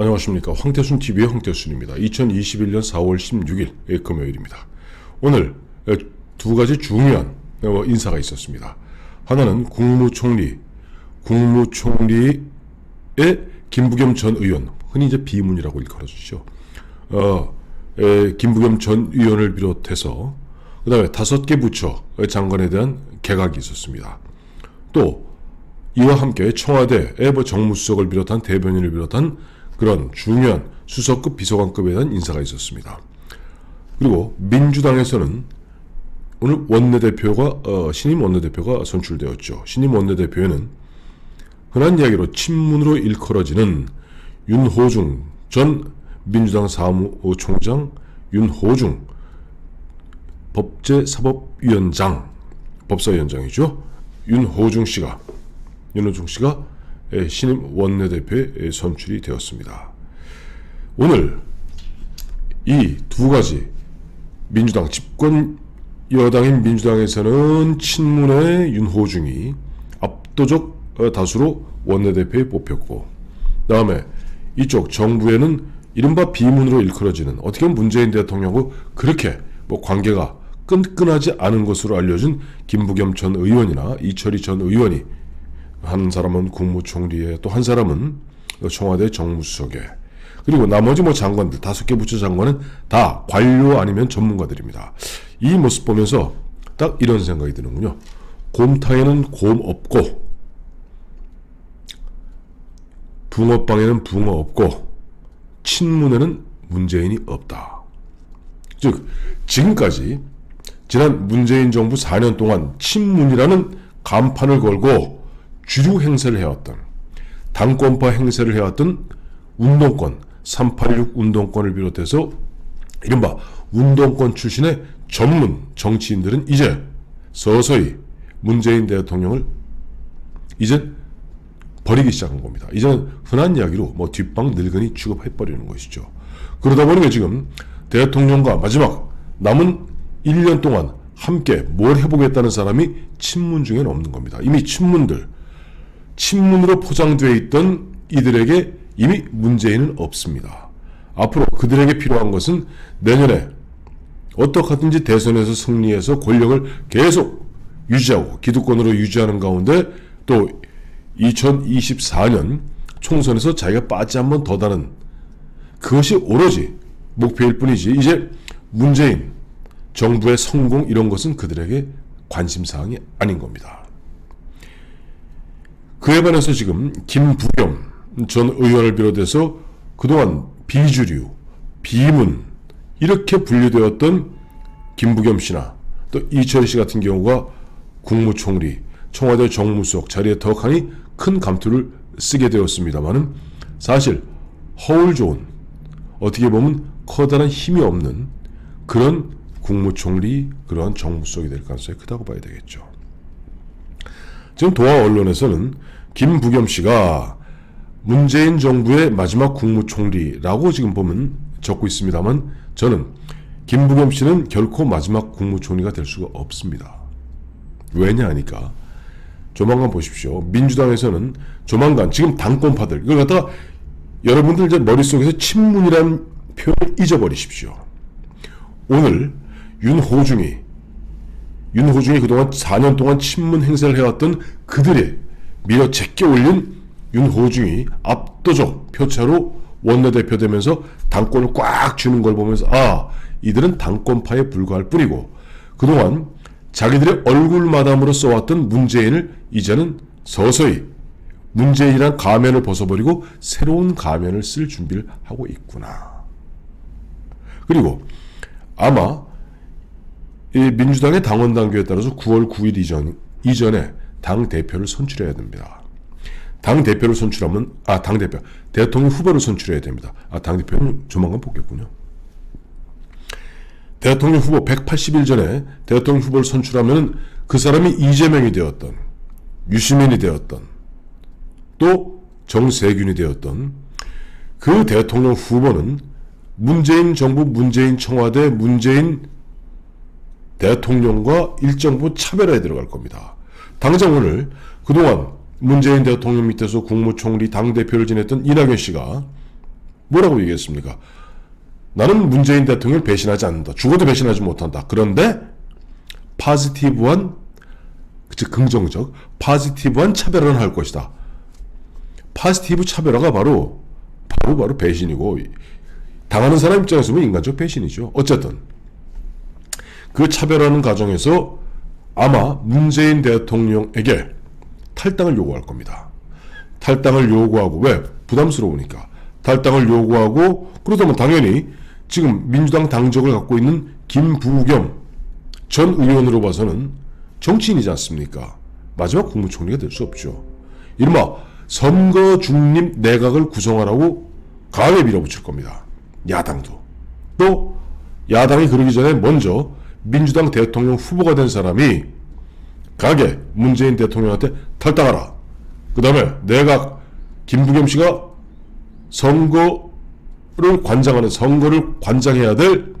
안녕하십니까. 황태순TV의 황태순입니다. 2021년 4월 16일 금요일입니다. 오늘 두 가지 중요한 인사가 있었습니다. 하나는 국무총리의 김부겸 전 의원, 흔히 이제 비문이라고 일컬어주죠. 김부겸 전 의원을 비롯해서 그 다음에 5개 부처 장관에 대한 개각이 있었습니다. 또 이와 함께 청와대 정무수석을 비롯한 대변인을 비롯한 그런 중요한 수석급 비서관급에 대한 인사가 있었습니다. 그리고 민주당에서는 오늘 원내대표가 신임 원내대표가 선출되었죠. 신임 원내대표에는 흔한 이야기로 친문으로 일컬어지는 윤호중 전 민주당 사무총장, 윤호중 법사위원장이죠. 윤호중 씨가 신임 원내대표에 선출이 되었습니다. 오늘 이 두 가지 민주당 집권 여당인 민주당에서는 친문의 윤호중이 압도적 다수로 원내대표에 뽑혔고, 다음에 이쪽 정부에는 이른바 비문으로 일컬어지는, 어떻게 보면 문재인 대통령하고 그렇게 관계가 끈끈하지 않은 것으로 알려진 김부겸 전 의원이나 이철희 전 의원이, 한 사람은 국무총리에, 또 한 사람은 청와대 정무수석에, 그리고 나머지 장관들 5개 부처 장관은 다 관료 아니면 전문가들입니다. 이 모습 보면서 딱 이런 생각이 드는군요. 곰탕에는 곰 없고 붕어빵에는 붕어 없고 친문에는 문재인이 없다. 즉 지금까지 지난 문재인 정부 4년 동안 친문이라는 간판을 걸고 주류 행세를 해왔던, 당권파 행세를 해왔던 운동권, 386 운동권을 비롯해서 이른바 운동권 출신의 전문 정치인들은 이제 서서히 문재인 대통령을 이제 버리기 시작한 겁니다. 이제는 흔한 이야기로 뒷방 늙은이 취급해버리는 것이죠. 그러다 보니까 지금 대통령과 마지막 남은 1년 동안 함께 뭘 해보겠다는 사람이 친문 중에는 없는 겁니다. 이미 친문으로 포장되어 있던 이들에게 이미 문재인은 없습니다. 앞으로 그들에게 필요한 것은 내년에 어떻게든지 대선에서 승리해서 권력을 계속 유지하고 기득권으로 유지하는 가운데 또 2024년 총선에서 자기가 빠지 한 번 더 다는, 그것이 오로지 목표일 뿐이지 이제 문재인 정부의 성공 이런 것은 그들에게 관심사항이 아닌 겁니다. 그에 반해서 지금 김부겸 전 의원을 비롯해서 그동안 비주류, 비문 이렇게 분류되었던 김부겸 씨나 또 이철희 씨 같은 경우가 국무총리, 청와대 정무수석 자리에 더하니 큰 감투를 쓰게 되었습니다만은 사실 허울 좋은, 어떻게 보면 커다란 힘이 없는 그런 국무총리, 그러한 정무수석이 될 가능성이 크다고 봐야 되겠죠. 지금 동아 언론에서는 김부겸 씨가 문재인 정부의 마지막 국무총리라고 지금 보면 적고 있습니다만, 저는 김부겸 씨는 결코 마지막 국무총리가 될 수가 없습니다. 왜냐 하니까 조만간 보십시오. 민주당에서는 조만간 지금 당권파들, 이걸 갖다가 여러분들 이제 머릿속에서 친문이라는 표현을 잊어버리십시오. 오늘 윤호중이 그동안 4년 동안 친문 행세를 해왔던 그들의 밀어 제껴 올린 윤호중이 압도적 표차로 원내대표 되면서 당권을 꽉 쥐는 걸 보면서 이들은 당권파에 불과할 뿐이고, 그동안 자기들의 얼굴마담으로 써왔던 문재인을 이제는 서서히 문재인이란 가면을 벗어버리고 새로운 가면을 쓸 준비를 하고 있구나. 그리고 아마 이 민주당의 당원 당규에 따라서 9월 9일 이전에 당대표를 선출해야 됩니다. 당대표를 선출하면, 대통령 후보를 선출해야 됩니다. 당대표는 조만간 뽑겠군요. 대통령 후보 180일 전에 대통령 후보를 선출하면 그 사람이 이재명이 되었던, 유시민이 되었던, 또 정세균이 되었던 그 대통령 후보는 문재인 정부, 문재인 청와대, 문재인 대통령과 일정부 차별화에 들어갈 겁니다. 당장 오늘 그동안 문재인 대통령 밑에서 국무총리 당대표를 지냈던 이낙연 씨가 뭐라고 얘기했습니까? 나는 문재인 대통령을 배신하지 않는다. 죽어도 배신하지 못한다. 그런데 파지티브한, 즉 긍정적, 파지티브한 차별화는 할 것이다. 파지티브 차별화가 바로 배신이고, 당하는 사람 입장에서 보면 인간적 배신이죠. 어쨌든 그 차별하는 과정에서 아마 문재인 대통령에게 탈당을 요구할 겁니다. 탈당을 요구하고, 왜? 부담스러우니까. 탈당을 요구하고, 그러다면 당연히 지금 민주당 당적을 갖고 있는 김부겸 전 의원으로 봐서는 정치인이지 않습니까? 마지막 국무총리가 될 수 없죠. 이른바 선거 중립 내각을 구성하라고 강하게 밀어붙일 겁니다. 야당도. 또 야당이 그러기 전에 먼저 민주당 대통령 후보가 된 사람이 강하게 문재인 대통령한테 탈당하라. 그 다음에 내각 김부겸 씨가 선거를 관장해야 될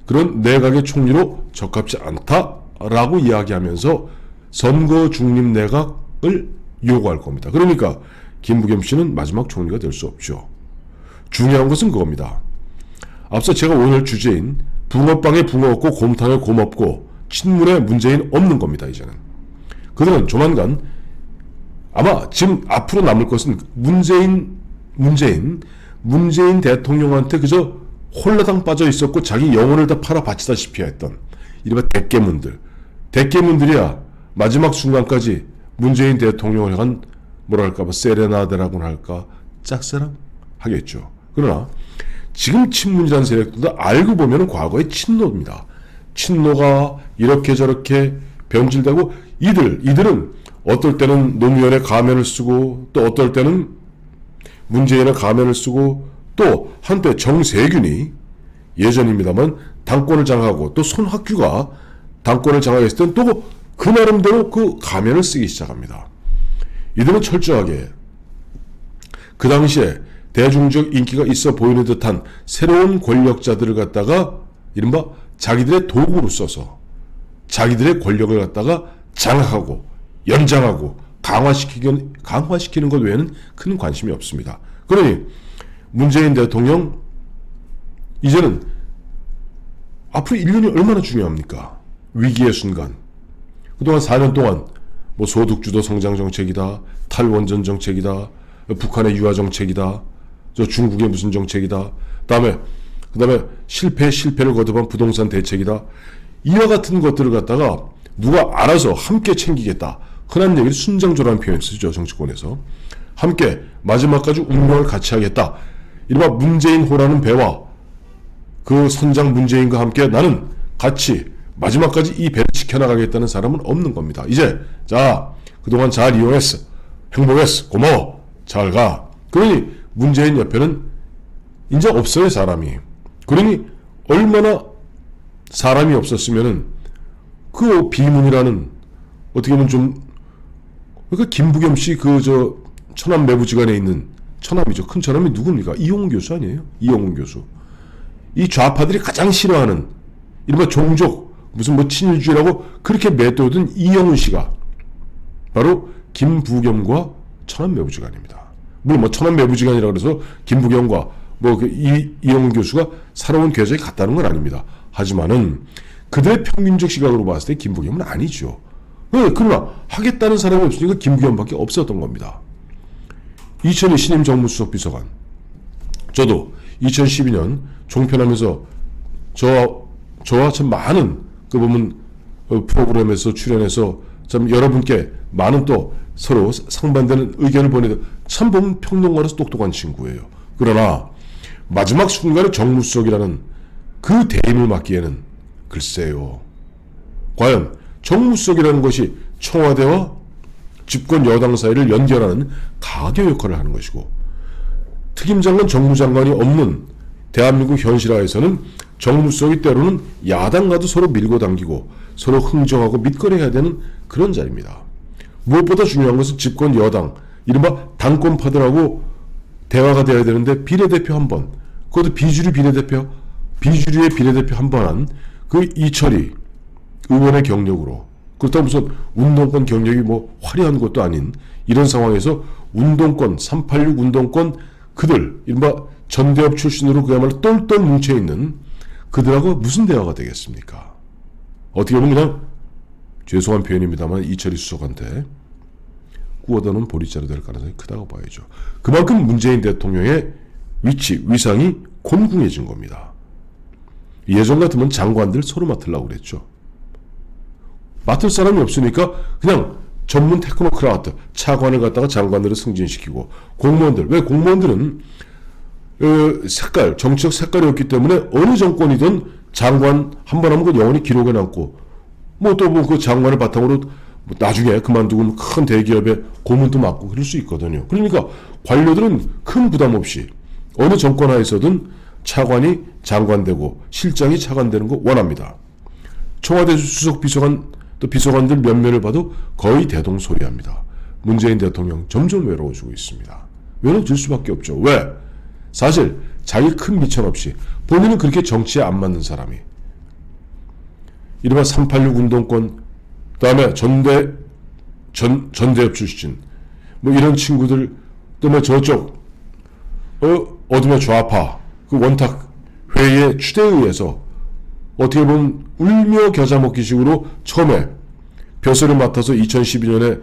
그런 내각의 총리로 적합지 않다라고 이야기하면서 선거 중립 내각을 요구할 겁니다. 그러니까 김부겸 씨는 마지막 총리가 될 수 없죠. 중요한 것은 그겁니다. 앞서 제가 오늘 주제인 붕어빵에 붕어 없고 곰탕에 곰 없고 친문에 문재인 없는 겁니다. 이제는 그들은 조만간 아마 지금 앞으로 남을 것은 문재인 대통령한테 그저 홀라당 빠져 있었고 자기 영혼을 다 팔아 바치다시피 했던 이른바 대깨문들이야 마지막 순간까지 문재인 대통령을 향한 뭐랄까 세레나데라고나 할까 짝사랑 하겠죠. 그러나 지금 친문이라는 세력들도 알고 보면 과거의 친노입니다. 친노가 이렇게 저렇게 변질되고 이들은 어떨 때는 노무현의 가면을 쓰고 또 어떨 때는 문재인의 가면을 쓰고 또 한때 정세균이 예전입니다만 당권을 장악하고 또 손학규가 당권을 장악했을 땐 또 그 나름대로 그 가면을 쓰기 시작합니다. 이들은 철저하게 그 당시에 대중적 인기가 있어 보이는 듯한 새로운 권력자들을 갖다가 이른바 자기들의 도구로 써서 자기들의 권력을 갖다가 장악하고 연장하고 강화시키는 것 외에는 큰 관심이 없습니다. 그러니 문재인 대통령 이제는 앞으로 1년이 얼마나 중요합니까? 위기의 순간. 그동안 4년 동안 뭐 소득주도 성장 정책이다, 탈원전 정책이다, 북한의 유화 정책이다, 저 중국의 무슨 정책이다, 그다음에 실패를 거듭한 부동산 대책이다. 이와 같은 것들을 갖다가 누가 알아서 함께 챙기겠다. 흔한 얘기를 순장조라는 표현을 쓰죠. 정치권에서. 함께 마지막까지 운명을 같이 하겠다. 이른바 문재인호라는 배와 그 선장 문재인과 함께 나는 같이 마지막까지 이 배를 지켜나가겠다는 사람은 없는 겁니다. 이제 자 그동안 잘 이용했어. 행복했어. 고마워. 잘 가. 그러니 문재인 옆에는 이제 없어요. 사람이. 그러니 얼마나 사람이 없었으면은 그 비문이라는 어떻게 보면 좀 그러니까 김부겸 씨 천안 매부지간에 있는 천암이죠. 큰 천암이 누굽니까? 이용훈 교수 아니에요? 이용훈 교수. 이 좌파들이 가장 싫어하는 이른바 종족 무슨 뭐 친일주의라고 그렇게 매도든 이용훈 씨가 바로 김부겸과 천안 매부지간입니다. 물론 뭐 천안 매부지간이라 그래서 김부겸과 이용훈 교수가 살아온 궤적이 같다는 건 아닙니다. 하지만은 그들의 평균적 시각으로 봤을 때 김부겸은 아니죠. 그러나 하겠다는 사람이 없으니까 김부겸밖에 없었던 겁니다. 2002 신임 정무수석 비서관. 저도 2012년 종편하면서 저와 참 많은 그 보면 프로그램에서 출연해서 참 여러분께 많은 또 서로 상반되는 의견을 보내도 참 보면 평론가로서 똑똑한 친구예요. 그러나 마지막 순간에 정무수석이라는 그 대임을 맡기에는 글쎄요. 과연 정무수석이라는 것이 청와대와 집권 여당 사이를 연결하는 가교 역할을 하는 것이고 특임장관 정무장관이 없는 대한민국 현실화에서는 정무수석이 때로는 야당과도 서로 밀고 당기고 서로 흥정하고 밑거래해야 되는 그런 자리입니다. 무엇보다 중요한 것은 집권 여당 이른바 당권파들하고 대화가 돼야 되는데 비례대표 한 번, 그것도 비주류의 비례대표 한 번 한 그 이철이 의원의 경력으로 그렇다고 무슨 운동권 경력이 뭐 화려한 것도 아닌 이런 상황에서 운동권 386 운동권 그들 이른바 전대협 출신으로 그야말로 똘똘 뭉쳐있는 그들하고 무슨 대화가 되겠습니까? 어떻게 보면 그냥 죄송한 표현입니다만 이철희 수석한테 꾸어다 놓은 보리자루 될 가능성이 크다고 봐야죠. 그만큼 문재인 대통령의 위치, 위상이 곤궁해진 겁니다. 예전 같으면 장관들 서로 맡으려고 그랬죠. 맡을 사람이 없으니까 그냥 전문 테크노크라트, 차관을 갖다가 장관으로 승진시키고 공무원들, 왜 공무원들은 정치적 색깔이 없기 때문에 어느 정권이든 장관 한 번 하면 그 영원히 기록에 남고 그 장관을 바탕으로 나중에 그만두고 큰 대기업의 고문도 맡고 그럴 수 있거든요. 그러니까 관료들은 큰 부담 없이 어느 정권 하에서든 차관이 장관 되고 실장이 차관 되는 거 원합니다. 청와대 수석 비서관 또 비서관들 면면을 봐도 거의 대동소이합니다. 문재인 대통령 점점 외로워지고 있습니다. 외로워질 수밖에 없죠. 왜? 사실 자기 큰 미천 없이 본인은 그렇게 정치에 안 맞는 사람이 이른바 386 운동권 그 다음에 전대협 출신 이런 친구들 또 저쪽 어둠의 좌파 그 원탁 회의의 추대에 의해서 어떻게 보면 울며 겨자 먹기식으로 처음에 벼슬을 맡아서 2012년에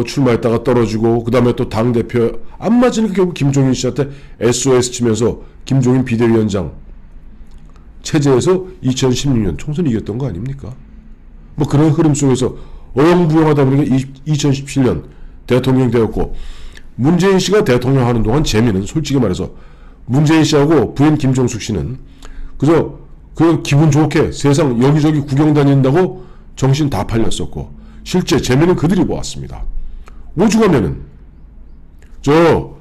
출마했다가 떨어지고 그 다음에 또 당대표 안 맞으니까 결국 김종인 씨한테 SOS 치면서 김종인 비대위원장 체제에서 2016년 총선 이겼던 거 아닙니까? 그런 흐름 속에서 어영부영하다 보니까 2017년 대통령 되었고 문재인 씨가 대통령 하는 동안 재미는 솔직히 말해서 문재인 씨하고 부인 김종숙 씨는 그저 그 기분 좋게 세상 여기저기 구경 다닌다고 정신 다 팔렸었고 실제 재미는 그들이 보았습니다. 오죽하면은 저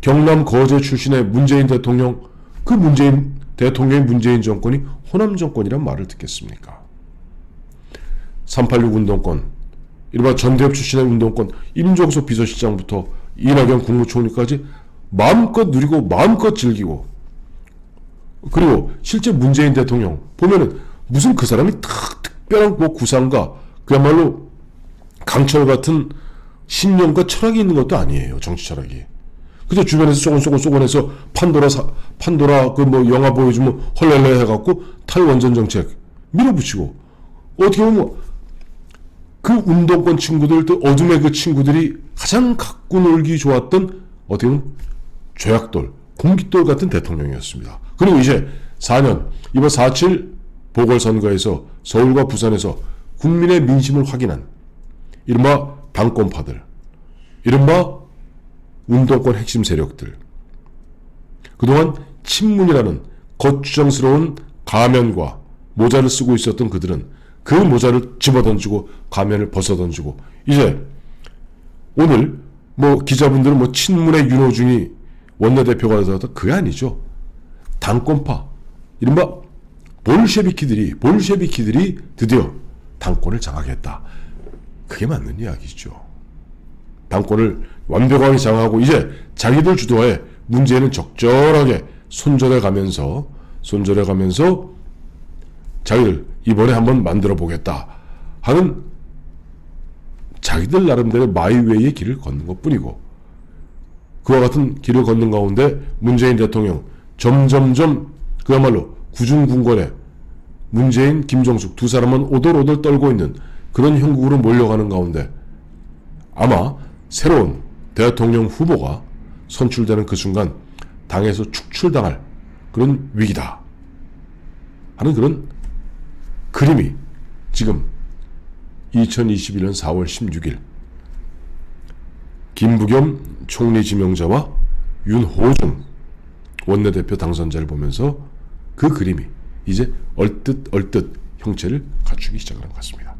경남 거제 출신의 문재인 대통령 그 문재인 대통령의 문재인 정권이 호남 정권이란 말을 듣겠습니까? 386 운동권 이른바 전대협 출신의 운동권 임종석 비서실장부터 이낙연 국무총리까지 마음껏 누리고 마음껏 즐기고 그리고 실제 문재인 대통령 보면은 무슨 그 사람이 특별한 구상과 그야말로 강철 같은 신념과 철학이 있는 것도 아니에요. 정치 철학이. 그저 주변에서 쏘곤해서 판도라 영화 보여주면 헐렐레 해갖고 탈원전 정책 밀어붙이고 어떻게 보면 그 운동권 친구들 또 어둠의 그 친구들이 가장 갖고 놀기 좋았던 어떻게 보면 죄악돌, 공깃돌 같은 대통령이었습니다. 그리고 이제 4년 이번 4.7 보궐선거에서 서울과 부산에서 국민의 민심을 확인한 이른바 당권파들, 이른바 운동권 핵심 세력들 그동안 친문이라는 거추장스러운 가면과 모자를 쓰고 있었던 그들은 그 모자를 집어던지고 가면을 벗어던지고 이제 오늘 기자분들은 친문의 윤호중이 원내대표가 되었다 그게 아니죠. 당권파 이른바 볼셰비키들이 드디어 당권을 장악했다. 그게 맞는 이야기죠. 당권을 완벽하게 장악하고 이제 자기들 주도하에 문재인은 적절하게 손절해 가면서 자기들 이번에 한번 만들어 보겠다 하는 자기들 나름대로 마이웨이의 길을 걷는 것 뿐이고 그와 같은 길을 걷는 가운데 문재인 대통령 점점점 그야말로 구중궁궐에 문재인, 김정숙 두 사람은 오돌오돌 떨고 있는 그런 형국으로 몰려가는 가운데 아마 새로운 대통령 후보가 선출되는 그 순간 당에서 축출당할 그런 위기다 하는 그런 그림이 지금 2021년 4월 16일 김부겸 총리 지명자와 윤호중 원내대표 당선자를 보면서 그 그림이 이제 얼뜻 형체를 갖추기 시작하는 것 같습니다.